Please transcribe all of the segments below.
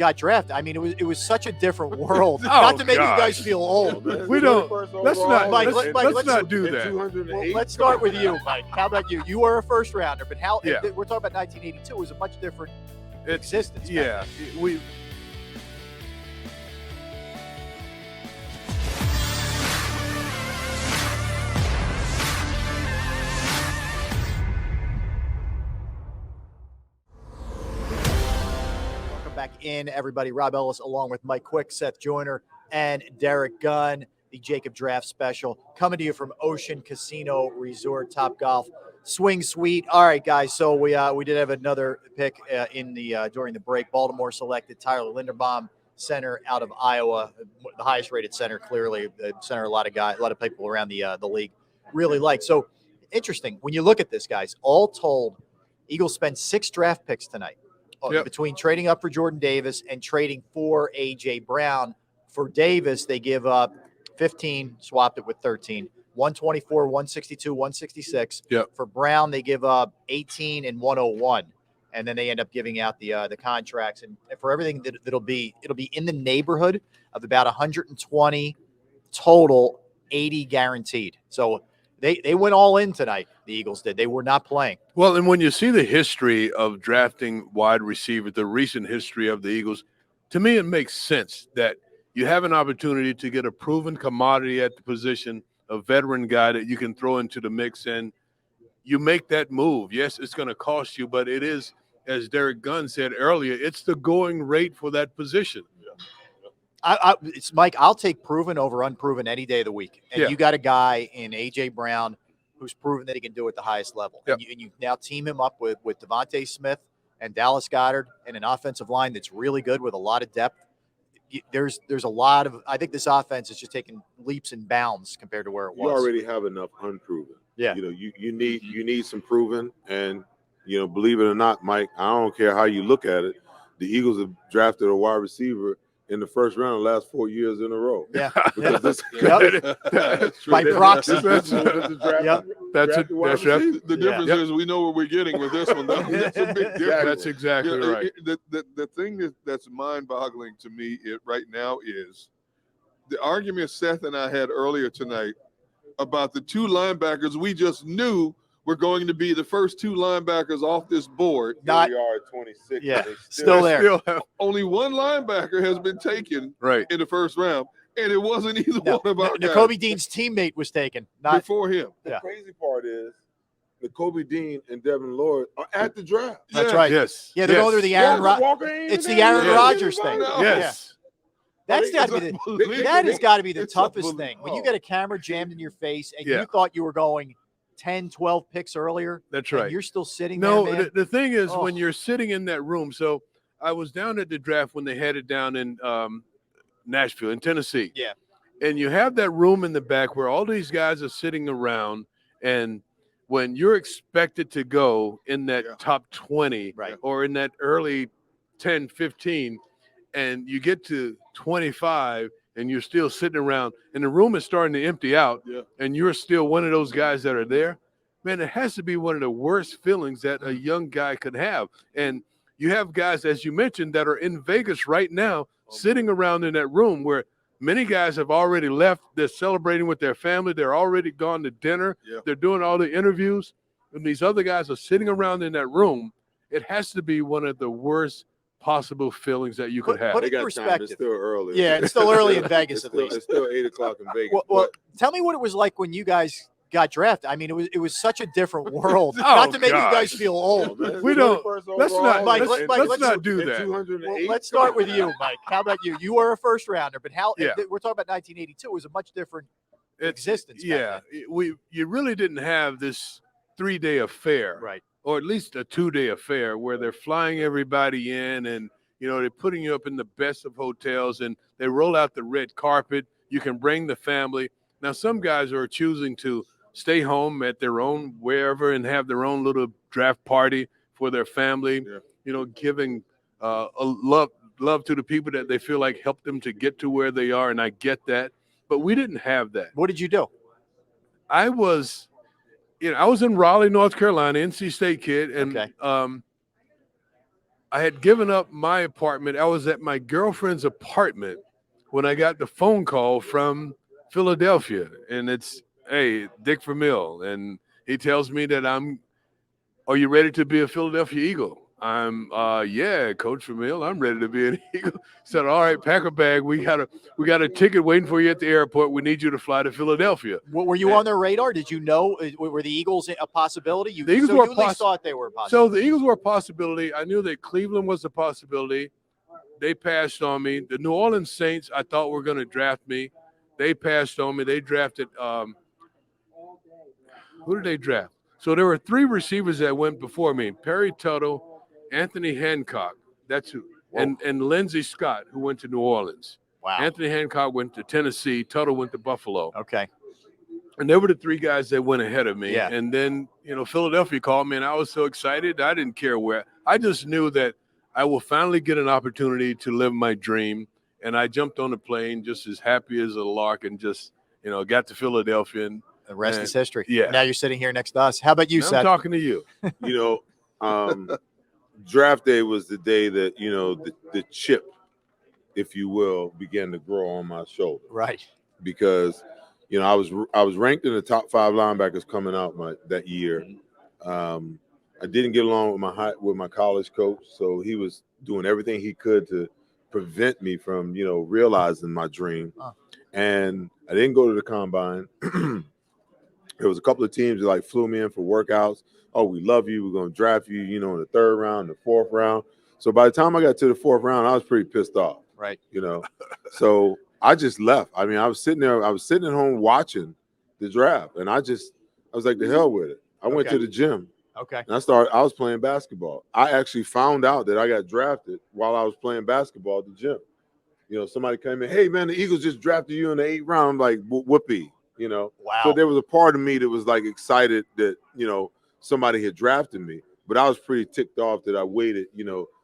got drafted, I mean, it was such a different world. Not to make you guys feel old. We don't. Let's not. Mike, let's not do that. Well, let's start with you, Mike. How about you? You were a first rounder, but how? Yeah. We're talking about 1982. It was a much different existence. Yeah, we. Back in, everybody. Rob Ellis along with Mike Quick, Seth Joyner, and Derek Gunn. The JAKIB Draft Special coming to you from Ocean Casino Resort, Top Golf Swing Suite. All right, guys. So we did have another pick in the during the break. Baltimore selected Tyler Linderbaum, center out of Iowa, the highest rated center. Clearly, center a lot of people around the league really like. So interesting when you look at this, guys. All told, Eagles spent 6 draft picks tonight. Yep. Between trading up for Jordan Davis and trading for A.J. Brown. For Davis, they give up 15, swapped it with 13, 124, 162, 166. Yep. For Brown, they give up 18 and 101, and then they end up giving out the contracts. And for everything it'll be in the neighborhood of about 120 total, 80 guaranteed. So they went all in tonight. The Eagles did. They were not playing. Well, and when you see the history of drafting wide receiver, the recent history of the Eagles, to me it makes sense that you have an opportunity to get a proven commodity at the position, a veteran guy that you can throw into the mix, and you make that move. Yes, it's going to cost you, but it is, as Derek Gunn said earlier, it's the going rate for that position. It's Mike. I'll take proven over unproven any day of the week. And you got a guy in A.J. Brown who's proven that he can do it at the highest level. Yep. And you now team him up with Devontae Smith and Dallas Goedert and an offensive line that's really good with a lot of depth. There's a lot of – I think this offense is just taking leaps and bounds compared to where it was. You already have enough unproven. Yeah. You know, you need some proven. And, believe it or not, Mike, I don't care how you look at it, the Eagles have drafted a wide receiver in the first round the last 4 years in a row. Yeah. That's by proxy. The difference is we know what we're getting with this one. That's a big difference. That's exactly right. The thing that's mind-boggling to me right now is the argument Seth and I had earlier tonight about the 2 linebackers we just knew were going to be the first 2 linebackers off this board. We are at 26. Yeah, still there. Only one linebacker has been taken in the first round, and it wasn't either one of our guys. Nakobe Dean's teammate was taken, not before him. The crazy part is Nakobe Dean and Devin Lloyd are at the draft. That's right. Yes. Yeah, they're going through the Aaron Rodgers. It's the Aaron Rodgers thing. Yes. That's got to be that has got to be the toughest thing when you get a camera jammed in your face and you thought you were going 10, 12 picks earlier. That's right. And you're still sitting there, man. The thing is when you're sitting in that room. So I was down at the draft when they had it down in Nashville, in Tennessee. Yeah. And you have that room in the back where all these guys are sitting around, and when you're expected to go in that top 20 or in that early 10, 15, and you get to 25 and you're still sitting around and the room is starting to empty out and you're still one of those guys that are there, man, it has to be one of the worst feelings that a young guy could have. And you have guys, as you mentioned, that are in Vegas right now, sitting around in that room where many guys have already left. They're celebrating with their family. They're already gone to dinner. They're doing all the interviews. And these other guys are sitting around in that room. It has to be one of the worst possible feelings that you could have. Put They it in got perspective. time. It's still early. Yeah, it's still early in Vegas at least. It's still 8 o'clock in Vegas. Well, tell me what it was like when you guys got drafted. I mean, it was such a different world. Not to make you guys feel old. We don't. Let's not. Mike, let's not do that. Well, let's start with you, Mike. How about you? You were a first rounder, but we're talking about 1982. It was a much different existence. Yeah, you really didn't have this 3-day affair, right? Or at least a 2-day affair where they're flying everybody in and they're putting you up in the best of hotels and they roll out the red carpet. You can bring the family. Now, some guys are choosing to stay home at their own wherever and have their own little draft party for their family, giving a love to the people that they feel like helped them to get to where they are. And I get that, but we didn't have that. What did you do? I was in Raleigh, North Carolina, NC State kid. And I had given up my apartment. I was at my girlfriend's apartment when I got the phone call from Philadelphia, and it's, hey, Dick Vermeil, and he tells me that are you ready to be a Philadelphia Eagle? I'm, yeah, Coach Vermeil, I'm ready to be an Eagle. Said, all right, pack a bag. We got a ticket waiting for you at the airport. We need you to fly to Philadelphia. Were you on their radar? Did you know, were the Eagles a possibility? The Eagles were you at least thought they were a possibility. So the Eagles were a possibility. I knew that Cleveland was a possibility. They passed on me. The New Orleans Saints, I thought were going to draft me. They passed on me. They drafted who did they draft? So there were 3 receivers that went before me: Perry Tuttle, Anthony Hancock, that's who, and Lindsey Scott, who went to New Orleans. Wow. Anthony Hancock went to Tennessee. Tuttle went to Buffalo. Okay. And they were the 3 guys that went ahead of me. Yeah. And then, Philadelphia called me, and I was so excited. I didn't care where. I just knew that I will finally get an opportunity to live my dream. And I jumped on the plane just as happy as a lark and just, got to Philadelphia. And the rest is history. Yeah. Now you're sitting here next to us. How about you, now Seth? I'm talking to you. Draft day was the day that the chip, if you will, began to grow on my shoulder. Right. Because I was ranked in the top 5 linebackers coming out that year. I didn't get along with my college coach, so he was doing everything he could to prevent me from realizing my dream. And I didn't go to the combine. There was a couple of teams that flew me in for workouts. Oh, we love you. We're going to draft you, in the 3rd round, the 4th round. So by the time I got to the 4th round, I was pretty pissed off. Right. So I just left. I mean, I was sitting at home watching the draft, and I was like, the hell with it. I went to the gym. Okay. And I was playing basketball. I actually found out that I got drafted while I was playing basketball at the gym. Somebody came in, hey, man, the Eagles just drafted you in the 8th round. I'm like, whoopee, Wow. So there was a part of me that was excited that, somebody had drafted me. But I was pretty ticked off that I waited,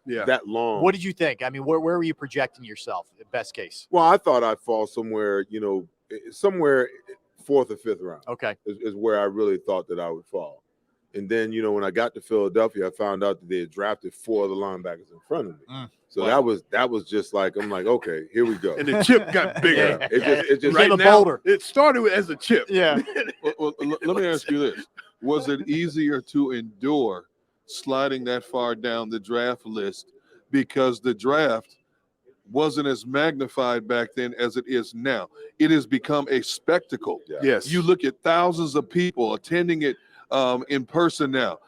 that long. What did you think? I mean, where were you projecting yourself, best case? Well, I thought I'd fall somewhere 4th or 5th round. Okay. Is where I really thought that I would fall. And then, when I got to Philadelphia, I found out that they had drafted 4 of the linebackers in front of me. So that was just I'm like, okay, here we go. And the chip got bigger. Yeah. It just right a now, boulder. it started as a chip. Yeah. Well, let me ask you this. Was it easier to endure sliding that far down the draft list because the draft wasn't as magnified back then as it is now? It has become a spectacle. Yeah. Yes. You look at thousands of people attending it in person now,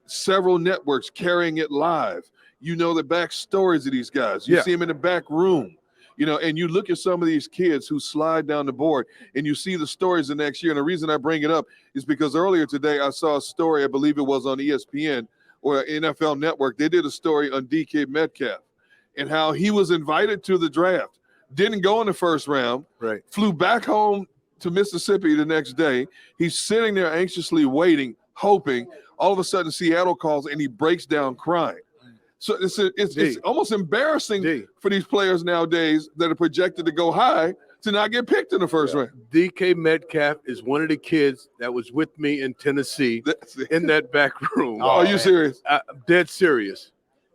several networks carrying it live. The backstories of these guys. You see them in the back room, and you look at some of these kids who slide down the board and you see the stories the next year. And the reason I bring it up is because earlier today I saw a story, I believe it was on ESPN or NFL Network. They did a story on DK Metcalf and how he was invited to the draft, didn't go in the 1st round, Right. Flew back home to Mississippi the next day. He's sitting there anxiously waiting, hoping. All of a sudden Seattle calls and he breaks down crying. So it's almost embarrassing for these players nowadays that are projected to go high to not get picked in the 1st round. DK Metcalf is one of the kids that was with me in Tennessee in that back room. Are you serious? Dead serious.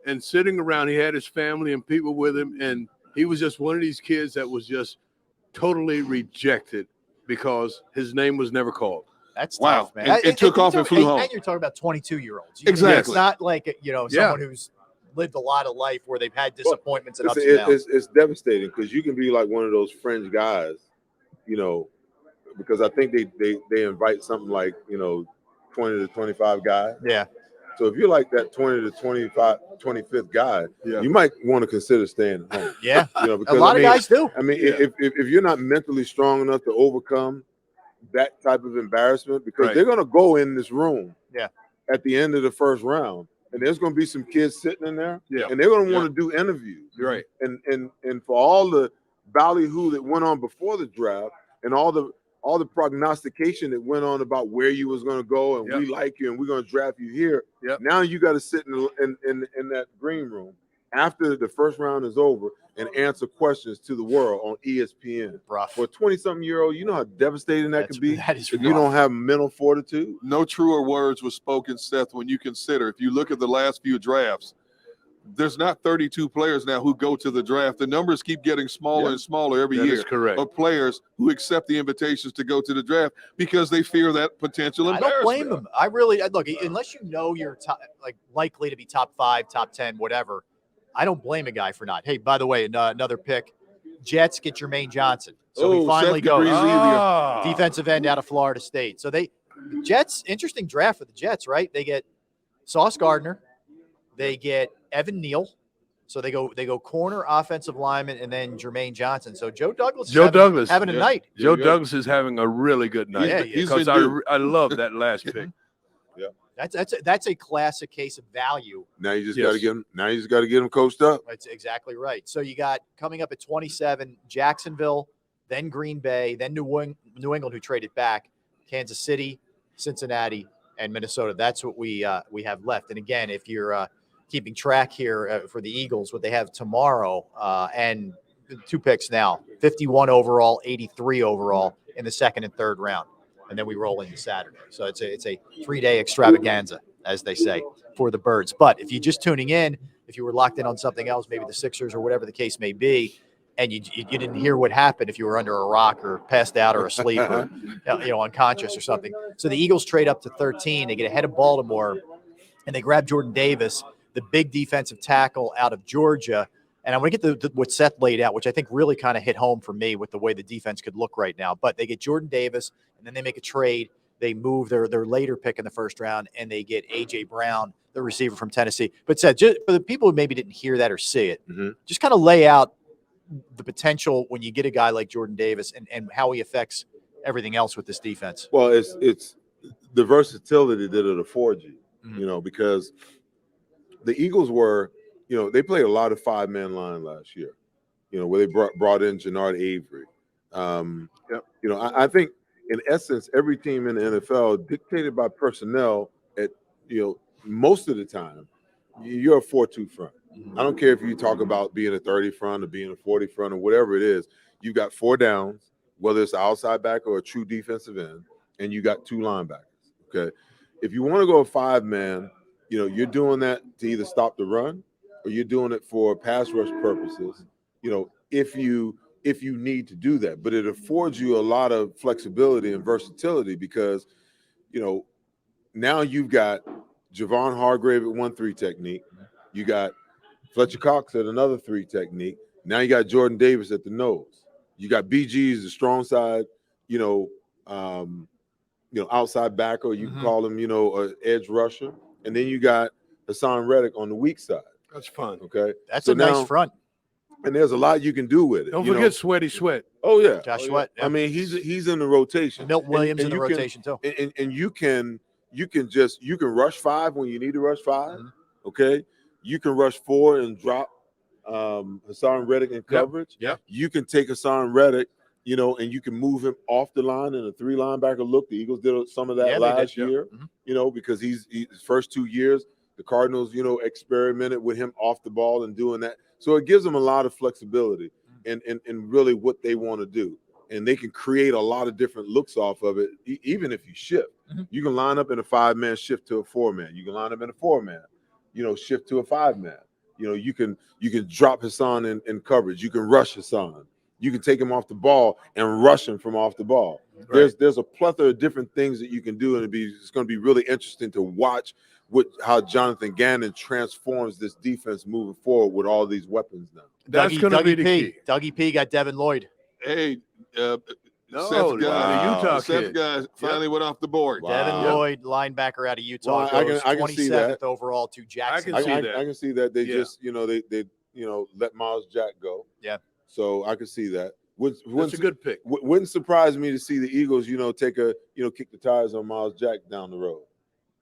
And sitting around, he had his family and people with him, and he was just one of these kids that was just totally rejected because his name was never called. That's wow, tough, man. It took off and flew home. And you're talking about 22-year-olds. Exactly. It's not like someone who's lived a lot of life where they've had disappointments and ups and downs. It's devastating because you can be like one of those fringe guys, because I think they invite something like 20 to 25 guys. Yeah. So if you're like that 20 to 25th guy, you might want to consider staying at home. Yeah. Because a lot of guys do. I mean, if you're not mentally strong enough to overcome that type of embarrassment, because they're going to go in this room at the end of the 1st round, and there's going to be some kids sitting in there, and they're going to want to do interviews. Right. And for all the ballyhoo that went on before the draft and all the prognostication that went on about where you was going to go and we like you and we're going to draft you here. Now you got to sit in that green room after the 1st round is over and answer questions to the world on ESPN. Rough. For a 20-something-year-old, you know how devastating that could be? That is if you don't have mental fortitude. No truer words were spoken, Seth, when you consider, if you look at the last few drafts, there's not 32 players now who go to the draft. The numbers keep getting smaller and smaller every That year. is correct. Of players who accept the invitations to go to the draft because they fear that potential I embarrassment. don't blame them. I really look, unless you know you're likely to be top 5, top 10, whatever. I don't blame a guy for not. Hey, by the way, another pick. Jets get Jermaine Johnson. So he finally Seth goes. Gabriel's Defensive end out of Florida State. So the Jets, interesting draft for the Jets, right? They get Sauce Gardner. They get Evan Neal. So they go corner, offensive lineman, and then Jermaine Johnson. So Joe Douglas is having a night. Joe Douglas is having a really good night. Yeah, because I love that last pick. Yeah. That's a classic case of value. Now you just got to get him. Now you just got to get him coached up. That's exactly right. So you got coming up at 27, Jacksonville, then Green Bay, then New England, who traded back, Kansas City, Cincinnati, and Minnesota. That's what we have left. And again, if you're keeping track here for the Eagles, what they have tomorrow, and 2 picks now, 51 overall, 83 overall in the second and third round. And then we roll into Saturday. So it's a 3-day extravaganza, as they say, for the Birds. But if you're just tuning in, if you were locked in on something else, maybe the Sixers or whatever the case may be, and you didn't hear what happened if you were under a rock or passed out or asleep or unconscious or something. So the Eagles trade up to 13. They get ahead of Baltimore, and they grab Jordan Davis, the big defensive tackle out of Georgia. And I'm going to get what Seth laid out, which I think really kind of hit home for me with the way the defense could look right now. But they get Jordan Davis, and then they make a trade. They move their later pick in the first round, and they get A.J. Brown, the receiver from Tennessee. But Seth, just for the people who maybe didn't hear that or see it, just kind of lay out the potential when you get a guy like Jordan Davis and how he affects everything else with this defense. Well, it's the versatility that it affords you, because the Eagles were – they played a lot of 5-man line last year, where they brought in Jannard Avery. I think in essence, every team in the NFL dictated by personnel at, most of the time, you're a 4-2 front. I don't care if you talk about being a 30 front or being a 40 front or whatever it is. You've got 4 downs, whether it's an outside back or a true defensive end, and you got 2 linebackers. Okay. If you want to go a 5-man, you're doing that to either stop the run or you're doing it for pass rush purposes, if you need to do that. But it affords you a lot of flexibility and versatility because, now you've got Javon Hargrave at 1-3 technique. You got Fletcher Cox at another 3 technique. Now you got Jordan Davis at the nose. You got BG's the strong side, outside backer, you can call him, an edge rusher. And then you got Hassan Reddick on the weak side. That's fun. Okay. That's a nice front. And there's a lot you can do with it. Don't forget Sweaty Sweat. Oh, yeah. Josh Sweat. Yeah. I mean, he's in the rotation. Milton Williams in the rotation, too. And you can rush 5 when you need to rush 5. Okay. You can rush 4 and drop Hassan Reddick in coverage. Yep. You can take Hassan Reddick, and you can move him off the line in a 3 linebacker look. The Eagles did some of that last year, because he's his first 2 years, the Cardinals, experimented with him off the ball and doing that. So it gives them a lot of flexibility and really what they want to do. And they can create a lot of different looks off of it, even if you shift. You can line up in a 5-man, shift to a 4-man. You can line up in a 4-man, shift to a 5-man. You can drop Hassan in coverage. You can rush Hassan. You can take him off the ball and rush him from off the ball. Right. There's a plethora of different things that you can do, and it's going to be really interesting to watch how Jonathan Gannon transforms this defense moving forward with all these weapons now. That's going to be the key. Dougie P got Devin Lloyd. Hey, the Utah Seth guy finally went off the board. Wow. Devin Lloyd, linebacker out of Utah, goes I can see that. overall to Jackson. I can see that. They just, they let Miles Jack go. Yeah. So I can see that. That's a good pick. Wouldn't surprise me to see the Eagles, take kick the tires on Miles Jack down the road.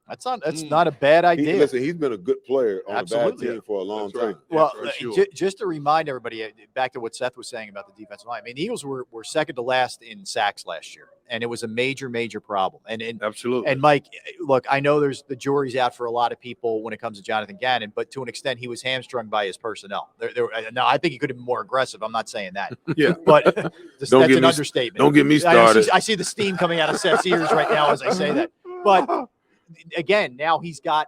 That's not a bad idea. He's been a good player on a bad team for a long time. Well, just to remind everybody, back to what Seth was saying about the defensive line. I mean, the Eagles were second to last in sacks last year, and it was a major problem. And absolutely. And Mike, look, I know the jury's out for a lot of people when it comes to Jonathan Gannon, but to an extent, he was hamstrung by his personnel. Now, I think he could have been more aggressive. I'm not saying that. Yeah, but that's an understatement. Don't get me started. I see the steam coming out of Seth's ears right now as I say that. But again, now he's got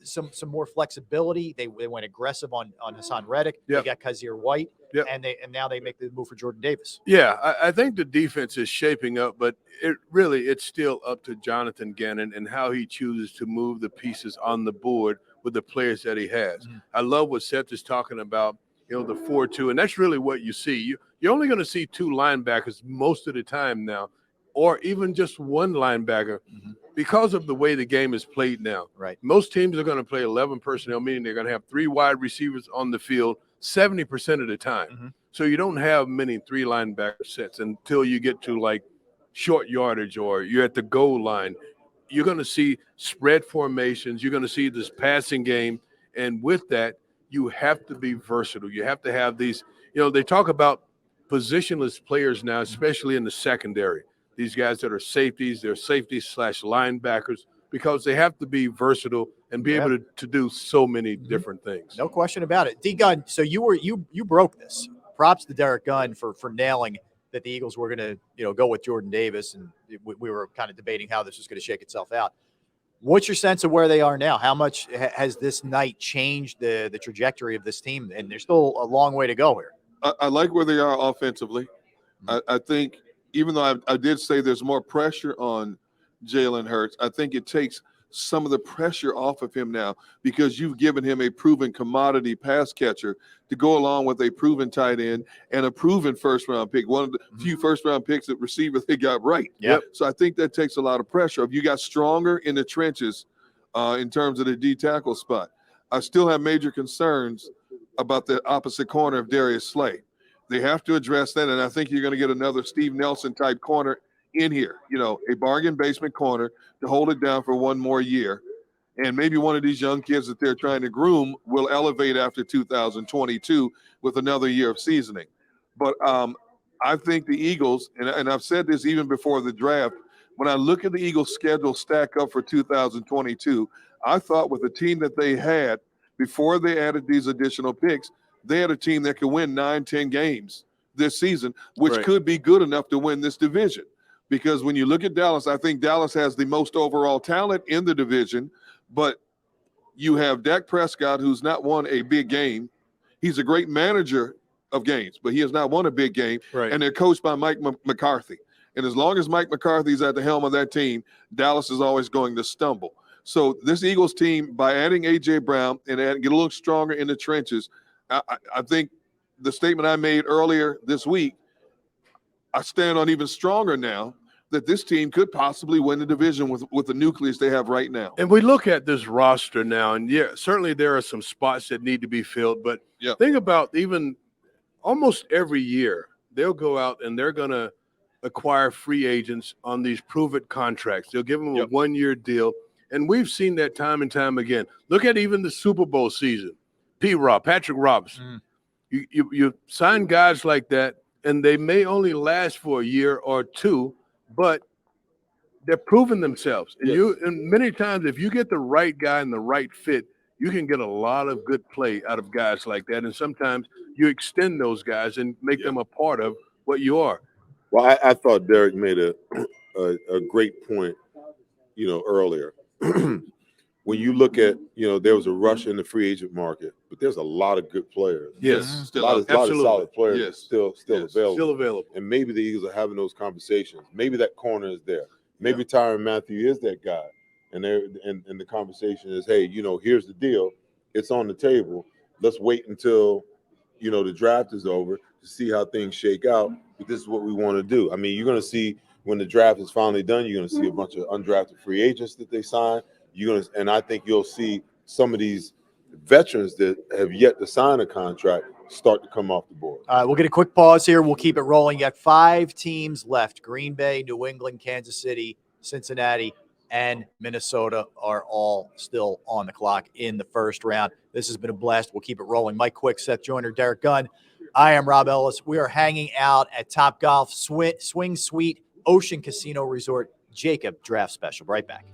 some more flexibility. They went aggressive on Hassan Reddick. Yep. They got Kazir White, Yep. and now they make the move for Jordan Davis. Yeah, I think the defense is shaping up, but it's still up to Jonathan Gannon and how he chooses to move the pieces on the board with the players that he has. Mhm. I love what Seth is talking about, the 4-2, and that's really what you see. You're only going to see 2 linebackers most of the time now, or even just 1 linebacker because of the way the game is played now. Right. Most teams are going to play 11 personnel, meaning they're going to have 3 wide receivers on the field 70% of the time. So you don't have many 3 linebacker sets until you get to like short yardage or you're at the goal line. You're going to see spread formations. You're going to see this passing game. And with that, you have to be versatile. You have to have these, they talk about positionless players now, especially in the secondary. These guys that are safeties, they're safeties/linebackers because they have to be versatile and be able to do so many different things. No question about it. D Gunn, so you broke this. Props to Derek Gunn for nailing that the Eagles were going to go with Jordan Davis, and we were kind of debating how this was going to shake itself out. What's your sense of where they are now? How much has this night changed the trajectory of this team? And there's still a long way to go here. I like where they are offensively. I think even though I did say there's more pressure on Jalen Hurts, I think it takes some of the pressure off of him now because you've given him a proven commodity pass catcher to go along with a proven tight end and a proven first-round pick, one of the few first-round picks at receiver they got right. Yep. So I think that takes a lot of pressure. If you got stronger in the trenches in terms of the D tackle spot, I still have major concerns about the opposite corner of Darius Slay. They have to address that, and I think you're going to get another Steve Nelson-type corner in here, a bargain basement corner to hold it down for one more year. And maybe one of these young kids that they're trying to groom will elevate after 2022 with another year of seasoning. But I think the Eagles, and I've said this even before the draft, when I look at the Eagles' schedule stack up for 2022, I thought with the team that they had before they added these additional picks, they had a team that could win 9-10 games this season, which could be good enough to win this division. Because when you look at Dallas, I think Dallas has the most overall talent in the division, but you have Dak Prescott, who's not won a big game. He's a great manager of games, but he has not won a big game. Right. And they're coached by Mike McCarthy. And as long as Mike McCarthy's at the helm of that team, Dallas is always going to stumble. So this Eagles team, by adding A.J. Brown and get a little stronger in the trenches, I think the statement I made earlier this week, I stand on even stronger now that this team could possibly win the division with the nucleus they have right now. And we look at this roster now, and certainly there are some spots that need to be filled. But think about even almost every year, they'll go out and they're going to acquire free agents on these proven contracts. They'll give them a one-year deal. And we've seen that time and time again. Look at even the Super Bowl season. Patrick Robinson. You sign guys like that, and they may only last for a year or two, but they're proving themselves. And many times, if you get the right guy and the right fit, you can get a lot of good play out of guys like that. And sometimes you extend those guys and make them a part of what you are. Well, I thought Derek made a great point, earlier. When you look at, there was a rush in the free agent market, but there's a lot of good players. Yes, a lot of solid players still available. Still available. And maybe the Eagles are having those conversations. Maybe that corner is there. Maybe Tyrann Mathieu is that guy. And the conversation is, hey, here's the deal. It's on the table. Let's wait until, the draft is over to see how things shake out. But this is what we want to do. I mean, you're going to see when the draft is finally done, you're going to see a bunch of undrafted free agents that they sign. And I think you'll see some of these veterans that have yet to sign a contract start to come off the board. We'll get a quick pause here. We'll keep it rolling. You got 5 teams left. Green Bay, New England, Kansas City, Cincinnati, and Minnesota are all still on the clock in the first round. This has been a blast. We'll keep it rolling. Mike Quick, Seth Joyner, Derek Gunn. I am Rob Ellis. We are hanging out at Top Golf Swing Suite Ocean Casino Resort JAKIB Draft Special. Right back.